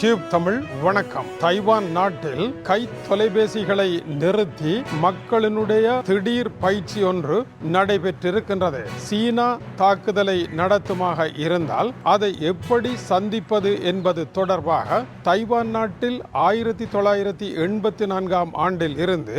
Tube Tamil வணக்கம். Taiwan நாட்டில் கை தொலைபேசிகளை நிறுத்தி மக்களினுடைய திடீர் பயிற்சி ஒன்று நடைபெற்றிருக்கின்றது. சீனா தாக்குதலை நடத்துமாக இருந்தால் அதை எப்படி சந்திப்பது என்பது தொடர்பாக தைவான் நாட்டில் 1984 ஆண்டில் இருந்து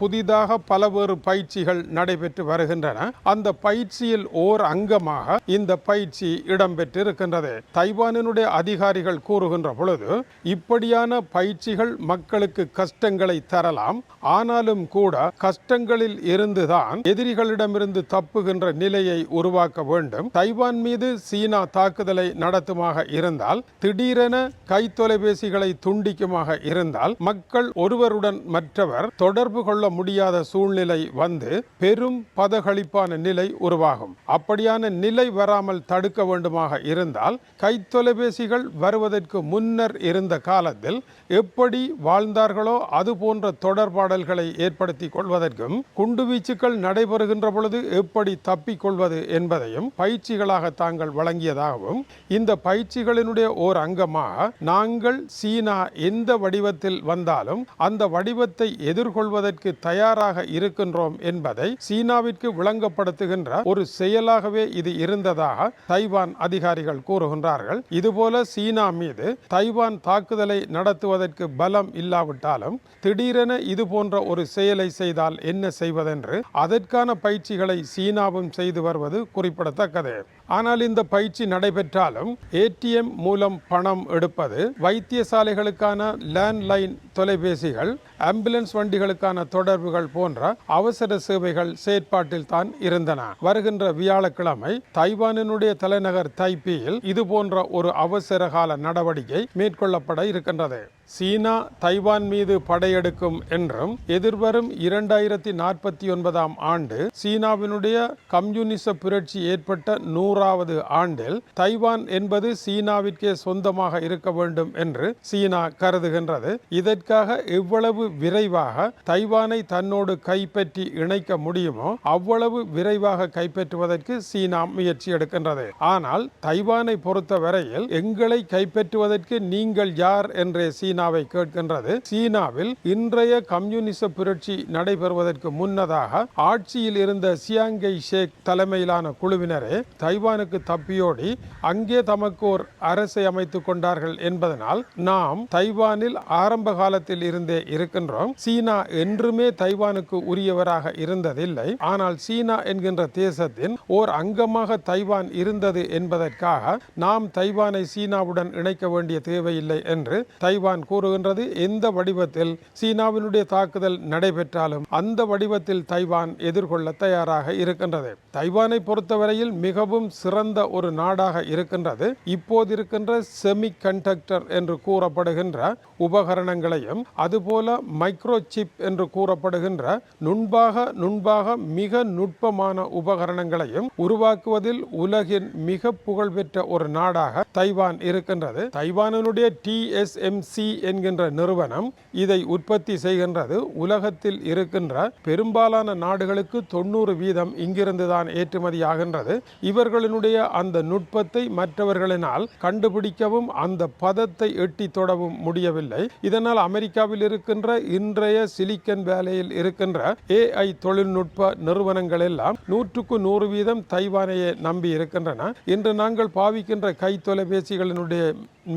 புதிதாக பலவேறு பயிற்சிகள் நடைபெற்று வருகின்றன. அந்த பயிற்சியில் ஓர் அங்கமாக இந்த பயிற்சி இடம்பெற்றிருக்கின்றது. தைவானினுடைய அதிகாரிகள் கூறுகின்ற பொழுது இப்படியான பயிற்சிகள் மக்களுக்கு கஷ்டங்களை தரலாம், ஆனாலும் கூட கஷ்டங்களில் இருந்துதான் எதிரிகளிடமிருந்து தப்புகின்ற நிலையை உருவாக்க வேண்டும். தைவான் மீது சீனா தாக்குதலை நடத்துமாக இருந்தால், திடீரென கை தொலைபேசிகளை துண்டிக்குமாக இருந்தால், மக்கள் ஒருவருடன் மற்றவர் தொடர்பு கொள்ள முடியாத சூழ்நிலை வந்து பெரும் பதகளிப்பான நிலை உருவாகும். அப்படியான நிலை வராமல் தடுக்க வேண்டுமாக இருந்தால், கை தொலைபேசிகள் வருவதற்கு முன்னர் இருந்த காலத்தில் எப்படி வாழ்ந்தார்களோ அது போன்ற தொடர்பாடல்களை ஏற்படுத்தி கொள்வதற்கும், குண்டுவீச்சுக்கள் நடைபெறுகின்ற பொழுது எப்படி தப்பிக்கொள்வது என்பதையும் பயிற்சிகளாக தாங்கள் வழங்கியதாகவும், இந்த பயிற்சிகளினுடைய ஓர் அங்கமாக நாங்கள் சீனா எந்த வடிவத்தில் வந்தாலும் அந்த வடிவத்தை எதிர்கொள்வதற்கு தயாராக இருக்கின்றோம் என்பதை சீனாவிற்கு விளங்கப்படுத்துகின்ற ஒரு செயலாகவே இது இருந்ததாக தைவான் அதிகாரிகள் கூறுகின்றார்கள். இதுபோல சீனா மீது தைவான் தாக்குதலை நடத்துவதற்கு பலம் இல்லாவிட்டாலும் திடீரென இது போன்ற ஒரு செயலை செய்தால் என்ன செய்வதென்று அதற்கான பயிற்சிகளை சீனாவும் செய்து வருவது குறிப்பிடத்தக்கது. ஆனால் இந்த பயிற்சி நடைபெற்றாலும் ஏடிஎம் மூலம் பணம் எடுப்பது, வைத்தியசாலைகளுக்கான லேண்ட்லைன் தொலைபேசிகள், ஆம்புலன்ஸ் வண்டிகளுக்கான தொடர்புகள் போன்ற அவசர சேவைகள் செயற்பாட்டில் தான் இருந்தன. வருகின்ற வியாழக்கிழமை தைவானினுடைய தலைநகர் தைப்பேயில் இது போன்ற ஒரு அவசர கால நடவடிக்கை மேற்கொள்ளப்பட இருக்கின்றது. சீனா தைவான் மீது படையெடுக்கும் என்றும் எதிர்வரும் 2049 ஆண்டு சீனாவினுடைய கம்யூனிச புரட்சி ஏற்பட்ட 100வது ஆண்டில் தைவான் என்பது சீனாவிற்கே சொந்தமாக இருக்க வேண்டும் என்று சீனா கருதுகின்றது. இதற்காக எவ்வளவு விரைவாக தைவானை தன்னோடு கைப்பற்றி இணைக்க முடியுமோ அவ்வளவு விரைவாக கைப்பற்றுவதற்கு சீனா முயற்சி எடுக்கின்றது. ஆனால் தைவானை பொறுத்த வரையில் எங்களை கைப்பற்றுவதற்கு நீங்கள் யார் என்றே சீனாவை கேட்கின்றது. சீனாவில் இன்றைய கம்யூனிச புரட்சி நடைபெறுவதற்கு முன்னதாக ஆட்சியில் இருந்த சியாங்கை ஷேக் தலைமையிலான குழுவினரே தைவானுக்கு தப்பியோடி அங்கே தமக்கு ஒரு அரசை அமைத்துக் கொண்டார்கள் என்பதனால் நாம் தைவானில் ஆரம்ப காலத்தில் இருந்தே இருக்கின்றோம். சீனா என்றுமே தைவானுக்கு உரியவராக இருந்ததில்லை. ஆனால் சீனா என்கின்ற தேசத்தின் ஓர் அங்கமாக தைவான் இருந்தது என்பதற்காக நாம் தைவானை சீனாவுடன் இணைக்க வேண்டிய தேவையில்லை என்று தைவான் கூறுகின்றது. எந்த வடிவத்தில் சீனாவினுடைய தாக்குதல் நடைபெற்றாலும் அந்த வடிவத்தில் தைவான் எதிர்கொள்ள தயாராக இருக்கின்றது. தைவானை பொறுத்தவரையில் மிகவும் சிறந்த ஒரு நாடாக இருக்கின்றது. இப்போது இருக்கின்ற செமி கண்டக்டர் என்று கூறப்படுகின்ற உபகரணங்களையும், அதுபோல மைக்ரோ சிப் என்று கூறப்படுகின்ற நுண்பாக மிக நுட்பமான உபகரணங்களையும் உருவாக்குவதில் உலகின் மிக புகழ்பெற்ற ஒரு நாடாக தைவான் இருக்கின்றது. தைவானுடைய TSMC என்கின்ற நிறுவனம் இதை உற்பத்தி செய்கின்றது. உலகத்தில் இருக்கின்ற பெரும்பாலான நாடுகளுக்கு 90% இங்கிருந்துதான் ஏற்றுமதி ஆகின்றது. இவர்களினுடைய அந்த நுட்பத்தை மற்றவர்களினால் கண்டுபிடிக்கவும் அந்த பதத்தை எட்டி தொடவும் முடியவில்லை. இதனால் அமெரிக்காவில் இருக்கின்ற இன்றைய சிலிக்கன் வேலையில் இருக்கின்ற AI தொழில்நுட்ப நிறுவனங்கள் எல்லாம் 100% தைவானையே நம்பி இருக்கின்றன. இன்று நாங்கள் பாவிக்கின்ற கை தொலைபேசிகளினுடைய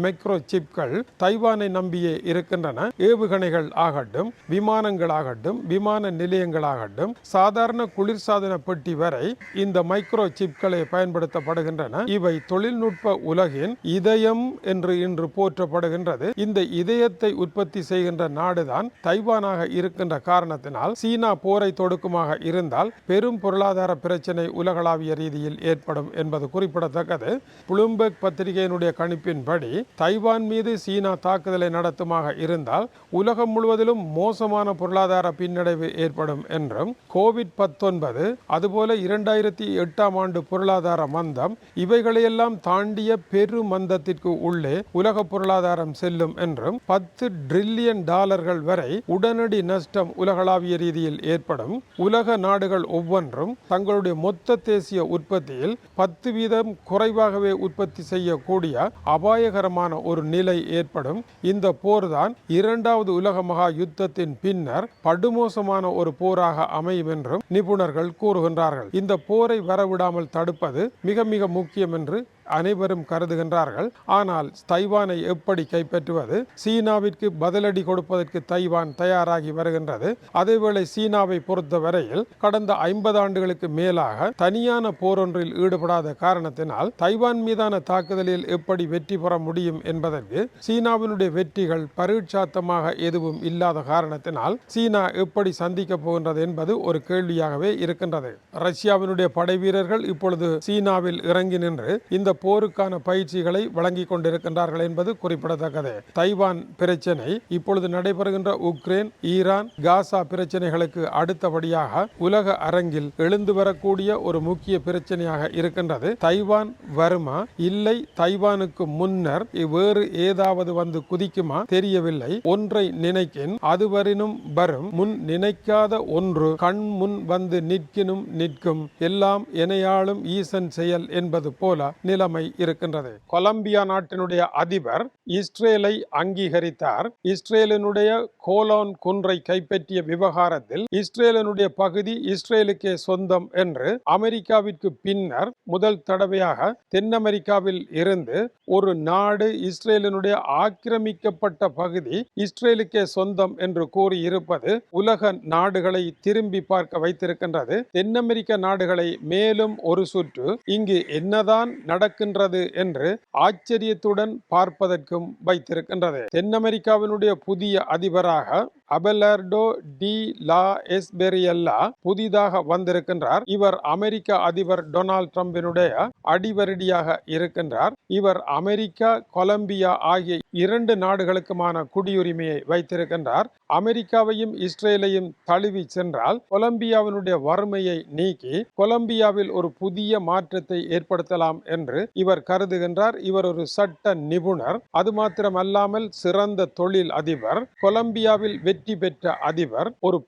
மைக்ரோ சிப்கள் தைவானை நம்பியே இருக்கின்றன. ஏவுகணைகள் ஆகட்டும், விமானங்கள் ஆகட்டும், விமான நிலையங்களாகட்டும், சாதாரண குளிர்சாதன பெட்டி வரை இந்த மைக்ரோ சிப்களை பயன்படுத்தப்படுகின்றன. இவை தொழில்நுட்ப உலகின் இதயம் என்று இன்று போற்றப்படுகின்றது. இந்த இதயத்தை உற்பத்தி செய்கின்ற நாடுதான் தைவானாக இருக்கின்ற காரணத்தினால் சீனா போரை தொடுக்குமாக இருந்தால் பெரும் பொருளாதார பிரச்சனை உலகளாவிய ரீதியில் ஏற்படும் என்பது குறிப்பிடத்தக்கது. புளூம்பெர்க் பத்திரிகையினுடைய கணிப்பின்படி தைவான் மீது சீனா தாக்குதலை நடத்துமாக இருந்தால் உலகம் முழுவதிலும் மோசமான பொருளாதார பின்னடைவு ஏற்படும் என்றும், COVID-19 அதுபோல 2008 ஆண்டு பொருளாதார மந்தம் இவைகளையெல்லாம் தாண்டிய பெரு மந்தத்திற்கு உள்ளே உலக பொருளாதாரம் செல்லும் என்றும், $10 டிரில்லியன் வரை உடனடி நஷ்டம் உலகளாவிய ரீதியில் ஏற்படும். உலக நாடுகள் ஒவ்வொன்றும் தங்களுடைய மொத்த தேசிய உற்பத்தியில் 10% குறைவாகவே உற்பத்தி செய்யக்கூடிய அபாயகரமான பயங்கரமான ஒரு நிலை ஏற்படும். இந்த போர்தான் இரண்டாவது உலக மகா யுத்தத்தின் பின்னர் படுமோசமான ஒரு போராக அமையும் என்றும் நிபுணர்கள் கூறுகின்றார்கள். இந்த போரை வரவிடாமல் தடுப்பது மிக மிக முக்கியம் என்று அனைவரும் கருதுகின்றார்கள். ஆனால் தைவானை எப்படி கைப்பற்றுவது? சீனாவிற்கு பதிலடி கொடுப்பதற்கு தைவான் தயாராகி வருகின்றது. அதேவேளை சீனாவை பொறுத்தவரையில் கடந்த 50 ஆண்டுகளுக்கு மேலாக தனியான போரொன்றில் ஈடுபடாத காரணத்தினால் தைவான் மீதான தாக்குதலில் எப்படி வெற்றி பெற முடியும் என்பதற்கு சீனாவினுடைய வெற்றிகள் பரீட்சாத்தமாக எதுவும் இல்லாத காரணத்தினால் சீனா எப்படி சந்திக்கப் போகின்றது என்பது ஒரு கேள்வியாகவே இருக்கின்றது. ரஷ்யாவினுடைய படை வீரர்கள் இப்பொழுது சீனாவில் இறங்கி நின்று இந்த போருக்கான பயிற்சிகளை வழங்கி கொண்டிருக்கின்றார்கள் என்பது குறிப்பிடத்தக்கது. தைவான் பிரச்சனை இப்பொழுது நடைபெறுகின்ற உக்ரைன், ஈரான், காசா பிரச்சனைகளுக்கு அடுத்தபடியாக உலக அரங்கில் எழுந்து வரக்கூடிய ஒரு முக்கிய பிரச்சனையாக இருக்கின்றது. தைவான் வருமா இல்லை தைவானுக்கு முன்னர் வேறு ஏதாவது வந்து குதிக்குமா தெரியவில்லை. ஒன்றை நினைக்கின் அதுவரினும் வரும், முன் நினைக்காத ஒன்று கண் முன் வந்து நிற்கும், எல்லாம் எனையாளும் ஈசன் செயல் என்பது போல நிலைமை இருக்கின்றது. கொலம்பியா நாட்டினுடைய அதிபர் இஸ்ரேலை அங்கீகரித்தார். இஸ்ரேலினுடைய கோலோன் குன்றை கைப்பற்றிய விவகாரத்தில் இஸ்ரேலினுடைய பகுதி இஸ்ரேலுக்கே சொந்தம் என்று அமெரிக்காவிற்கு பின்னர் முதல் தடவையாக தென் அமெரிக்காவில் இருந்து ஒரு நாடு இஸ்ரேலினுடைய ஆக்கிரமிக்கப்பட்ட பகுதி இஸ்ரேலுக்கே சொந்தம் என்று கூறியிருப்பது உலக நாடுகளை திரும்பி பார்க்க வைத்திருக்கின்றது. தென் அமெரிக்க நாடுகளை மேலும் ஒரு சுற்று இங்கு என்னதான் நடக்கின்றது என்று ஆச்சரியத்துடன் பார்ப்பதற்கும் வைத்திருக்கின்றது. தென் அமெரிக்காவினுடைய புதிய அதிபராக அபெலார்டோ டி லா எஸ்பெரியல்லா புதிதாக வந்திருக்கின்றார். இவர் அமெரிக்க அதிபர் டொனால்ட் ட்ரம்பினுடைய அடிவரடியாக இருக்கின்றார். இவர் அமெரிக்கா, கொலம்பியா ஆகிய 2 நாடுகளுக்குமான குடியுரிமையை வைத்திருக்கின்றார். அமெரிக்காவையும் இஸ்ரேலையும் தழுவி சென்றால் கொலம்பியாவினுடைய வறுமையை நீக்கி கொலம்பியாவில் ஒரு புதிய மாற்றத்தை ஏற்படுத்தலாம் என்று இவர் கருதுகின்றார். இவர் ஒரு சட்ட நிபுணர். அது மாத்திரமல்லாமல் சிறந்த தொழில் அதிபர், கொலம்பியாவில் வெற்றி பெற்ற அதிபர், ஒரு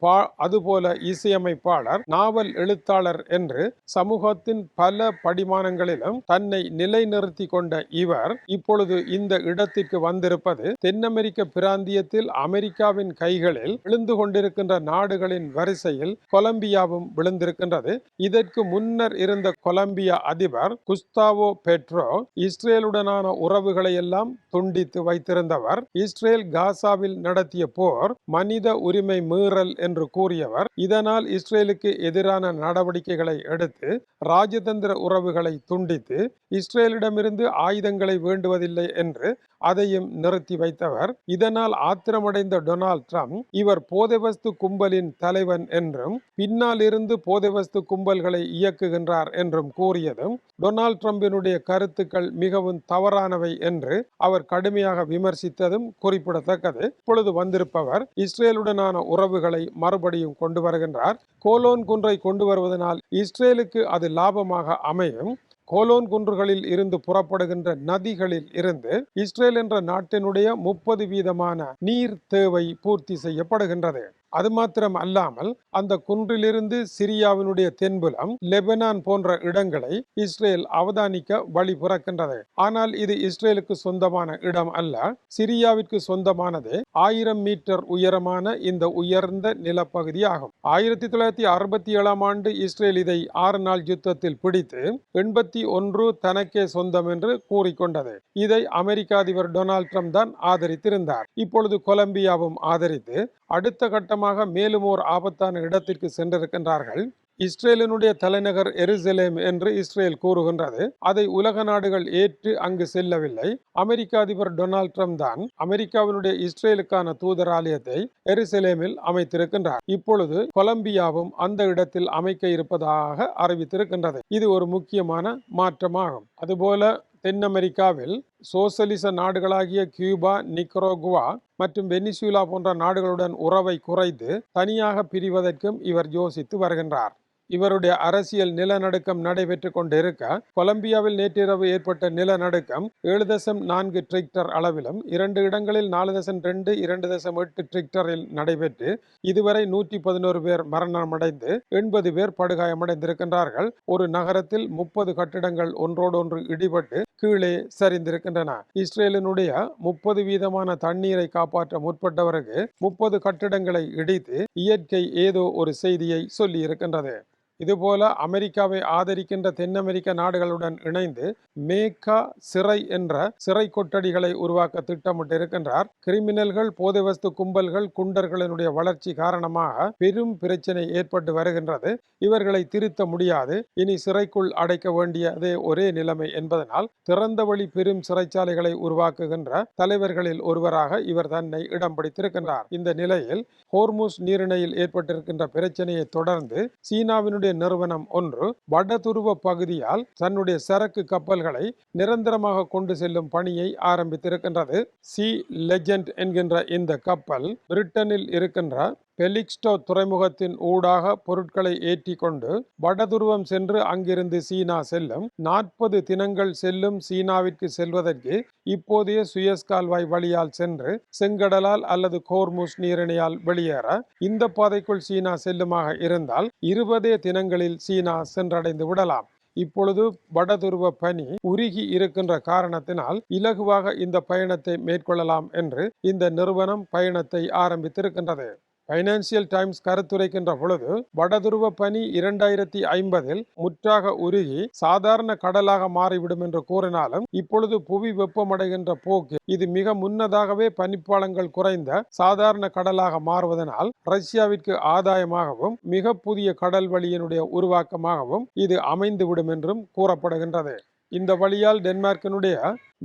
அதுபோல இசையமைப்பாளர், நாவல் எழுத்தாளர் என்று சமூகத்தின் பல படிமானங்களிலும் தன்னை நிலைநிறுத்தி கொண்ட இவர் இப்பொழுது இந்த இடத்திற்கு வந்திருப்பது தென் அமெரிக்க பிராந்தியத்தில் அமெரிக்காவின் கைகளில் விழுந்து கொண்டிருக்கின்ற நாடுகளின் வரிசையில் கொலம்பியாவும் விழுந்திருக்கின்றது. இதற்கு முன்னர் இருந்த கொலம்பியா அதிபர் குஸ்தாவோ பெட்ரோ இஸ்ரேலுடனான உறவுகளை எல்லாம் துண்டித்து வைத்திருந்தவர். இஸ்ரேல் காசாவில் நடத்திய போர் மனித உரிமை மீறல் என்று கூறியவர். இதனால் இஸ்ரேலுக்கு எதிரான நடவடிக்கைகளை எடுத்து ராஜதந்திர உறவுகளை துண்டித்து இஸ்ரேலிடமிருந்து ஆயுதங்களை வேண்டுவதில்லை என்று அதையும் நிறுத்தி வைத்தவர். இதனால் ஆத்திரமடைந்த டொனால்ட் ட்ரம்ப் இவர் போதைவஸ்து கும்பலின் தலைவன் என்றும் பின்னால் இருந்து போதைவஸ்து கும்பல்களை இயக்குகின்றார் என்றும் கூறியதும் டொனால்ட் ட்ரம்பினுடைய கருத்துக்கள் மிகவும் தவறானவை என்று அவர் கடுமையாக விமர்சித்ததும் குறிப்பிடத்தக்கது. இப்பொழுது வந்திருப்பவர் இஸ்ரேலுடனான உறவுகளை மறுபடியும் கொண்டு வருகின்றார். கோலோன் குன்றை கொண்டு வருவதனால் இஸ்ரேலுக்கு அது லாபமாக அமையும். கோலோன் குன்றுகளில் இருந்து புறப்படுகின்ற நதிகளில் இருந்து இஸ்ரேல் என்ற நாட்டினுடைய 30% நீர் தேவை பூர்த்தி செய்யப்படுகின்றது. அது மாத்திரம் அல்லாமல் அந்த குன்றிலிருந்து சிரியாவினுடைய தென்புலம், லெபனான் போன்ற இடங்களை இஸ்ரேல் அவதானிக்க வழி பிறக்கின்றது. ஆனால் இது இஸ்ரேலுக்கு சொந்தமான இடம் அல்ல, சிரியாவிற்கு சொந்தமானது. 1000 மீட்டர் உயரமான இந்த உயர்ந்த நிலப்பகுதி ஆகும். 1967 ஆண்டு இஸ்ரேல் இதை 6 நாள் யுத்தத்தில் பிடித்து 81 தனக்கே சொந்தம் என்று கூறிக்கொண்டது. இதை அமெரிக்க அதிபர் டொனால்ட் ட்ரம்ப் தான் ஆதரித்திருந்தார். இப்பொழுது கொலம்பியாவும் ஆதரித்து அடுத்த கட்டமாக மேலும் ஒரு ஆபத்தான இடத்திற்கு சென்றிருக்கின்றார்கள். இஸ்ரேலினுடைய தலைநகர் எருசலேம் என்று இஸ்ரேல் கூறுகின்றது. அதை உலக நாடுகள் ஏற்று அங்கு செல்லவில்லை. அமெரிக்க அதிபர் டொனால்ட் ட்ரம்ப் தான் அமெரிக்காவினுடைய இஸ்ரேலுக்கான தூதராலயத்தை எருசலேமில் அமைத்திருக்கின்றார். இப்பொழுது கொலம்பியாவும் அந்த இடத்தில் அமைக்க இருப்பதாக அறிவித்திருக்கின்றது. இது ஒரு முக்கியமான மாற்றமாகும். அதுபோல தென் அமெரிக்காவில் சோசலிச நாடுகளாகிய கியூபா, நிக்கராகுவா மற்றும் வெனிசுலா போன்ற நாடுகளுடன் உறவை குறைத்து தனியாக பிரிவதற்கும் இவர் யோசித்து வருகின்றார். இவருடைய அரசியல் நிலநடுக்கம் நடைபெற்று கொண்டிருக்க கொலம்பியாவில் நேற்றிரவு ஏற்பட்ட நிலநடுக்கம் 7.4 ரிக்டர் அளவிலும் 2 இடங்களில் 4.2 2.8 ரிக்டரில் நடைபெற்று இதுவரை 111 பேர் மரணமடைந்து 80 பேர் படுகாயமடைந்திருக்கின்றார்கள். ஒரு நகரத்தில் 30 கட்டிடங்கள் ஒன்றோடொன்று இடிபட்டு கீழே சரிந்திருக்கின்றன. இஸ்ரேலினுடைய 30% தண்ணீரை காப்பாற்ற முற்பட்டவருக்கு 30 கட்டிடங்களை இடித்து இயற்கை ஏதோ ஒரு செய்தியை சொல்லி இருக்கின்றது. இதுபோல அமெரிக்காவை ஆதரிக்கின்ற தென் அமெரிக்க நாடுகளுடன் இணைந்து மேக்கா சிறை என்ற சிறை கொட்டடிகளை உருவாக்க திட்டமிட்டு இருக்கின்றார். கிரிமினல்கள், போதைவஸ்து கும்பல்கள், குண்டர்களினுடைய வளர்ச்சி காரணமாக பெரும் பிரச்சனை ஏற்பட்டு வருகின்றது. இவர்களை திருத்த முடியாது. இனி சிறைக்குள் அடைக்க வேண்டியதே ஒரே நிலைமை என்பதனால் திறந்த வழி பெரும் சிறைச்சாலைகளை உருவாக்குகின்ற தலைவர்களில் ஒருவராக இவர் தன்னை இடம் பிடித்திருக்கின்றார். இந்த நிலையில் ஹோர்முஸ் நீரிணையில் ஏற்பட்டிருக்கின்ற பிரச்சனையை தொடர்ந்து சீனாவினுடைய நிறுவனம் ஒன்று வடதுருவ பகுதியால் தன்னுடைய சரக்கு கப்பல்களை நிரந்தரமாக கொண்டு செல்லும் பணியை ஆரம்பித்திருக்கின்றது. சி லெஜெண்ட் என்கின்ற இந்த கப்பல் பிரிட்டனில் இருக்கின்ற பெலிக்ஸ்டோ துறைமுகத்தின் ஊடாக பொருட்களை ஏற்றி கொண்டு வடதுருவம் சென்று அங்கிருந்து சீனா செல்லும். 40 தினங்கள் செல்லும். சீனாவிற்கு செல்வதற்கு இப்போதைய சுயஸ் கால்வாய் வழியால் சென்று செங்கடலால் அல்லது ஹோர்முஸ் நீரிணையால் வெளியேற இந்த பாதைக்குள் சீனா செல்லுமாக இருந்தால் 20 தினங்களில் சீனா சென்றடைந்து விடலாம். இப்பொழுது வடதுருவ பனி உருகி இருக்கின்ற காரணத்தினால் இலகுவாக இந்த பயணத்தை மேற்கொள்ளலாம் என்று இந்த நிறுவனம் பயணத்தை ஆரம்பித்திருக்கின்றது. பைனான்சியல் டைம்ஸ் கருத்துரைக்கின்ற பொழுது வடதுருவ பனி 2050 முற்றாக உருகி சாதாரண கடலாக மாறிவிடும் என்று கூறினாலும் இப்பொழுது புவி வெப்பமடைகின்ற போக்கு இது மிக முன்னதாகவே பனிப்பாளங்கள் குறைந்த சாதாரண கடலாக மாறுவதனால் ரஷ்யாவிற்கு ஆதாயமாகவும் மிக புதிய கடல் வழியினுடைய உருவாக்கமாகவும் இது அமைந்துவிடும் என்றும் கூறப்படுகின்றது. இந்த வழியால் டென்மார்க்கினுடைய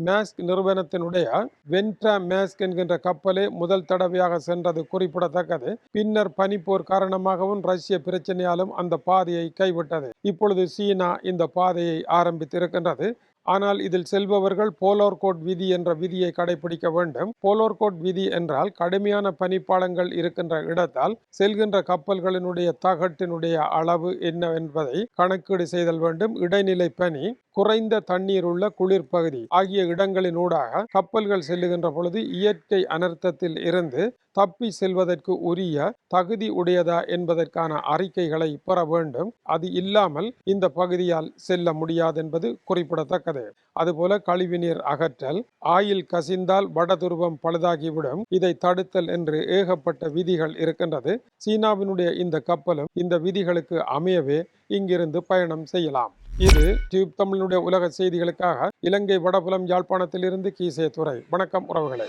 மேஸ்க் நிறுவனத்தினுடைய வென்ட்ரா மேஸ்க் என்கின்ற கப்பலே முதல் தடவையாக சென்றது குறிப்பிடத்தக்கது. பின்னர் பனிப்போர் காரணமாகவும் ரஷ்ய பிரச்சனையாலும் அந்த பாதையை கைவிட்டது. இப்பொழுது சீனா இந்த பாதையை ஆரம்பித்திருக்கின்றது. ஆனால் இதில் செல்பவர்கள் போலார் கோட் விதி என்ற விதியை கடைபிடிக்க வேண்டும். போலார் கோட் விதி என்றால் கடுமையான பனிப்பாளங்கள் இருக்கின்ற இடத்தால் செல்கின்ற கப்பல்களினுடைய தகட்டினுடைய அளவு என்ன என்பதை கணக்கீடு செய்தல் வேண்டும். இடைநிலை பனி, குறைந்த தண்ணீர் உள்ள குளிர் பகுதி ஆகிய இடங்களினூடாக கப்பல்கள் செல்லுகின்ற பொழுது இயற்கை அனர்த்தத்தில் இருந்து தப்பி செல்வதற்கு உரிய தகுதி உடையதா என்பதற்கான அறிக்கைகளை பெற வேண்டும். அது இல்லாமல் இந்த பகுதியால் செல்ல முடியாது என்பது குறிப்பிடத்தக்கது. அதுபோல கழிவுநீர் அகற்றல், ஆயில் கசிந்தால் வடதுருவம் பழுதாகிவிடும், இதை தடுத்தல் என்று ஏகப்பட்ட விதிகள் இருக்கின்றது. சீனாவினுடைய இந்த கப்பலும் இந்த விதிகளுக்கு அமையவே இங்கிருந்து பயணம் செய்யலாம். இது டியூப் தமிழினுடைய உலக செய்திகளுக்காக இலங்கை வடபுலம் யாழ்ப்பாணத்திலிருந்து கீசே துறை. வணக்கம் உறவுகளே.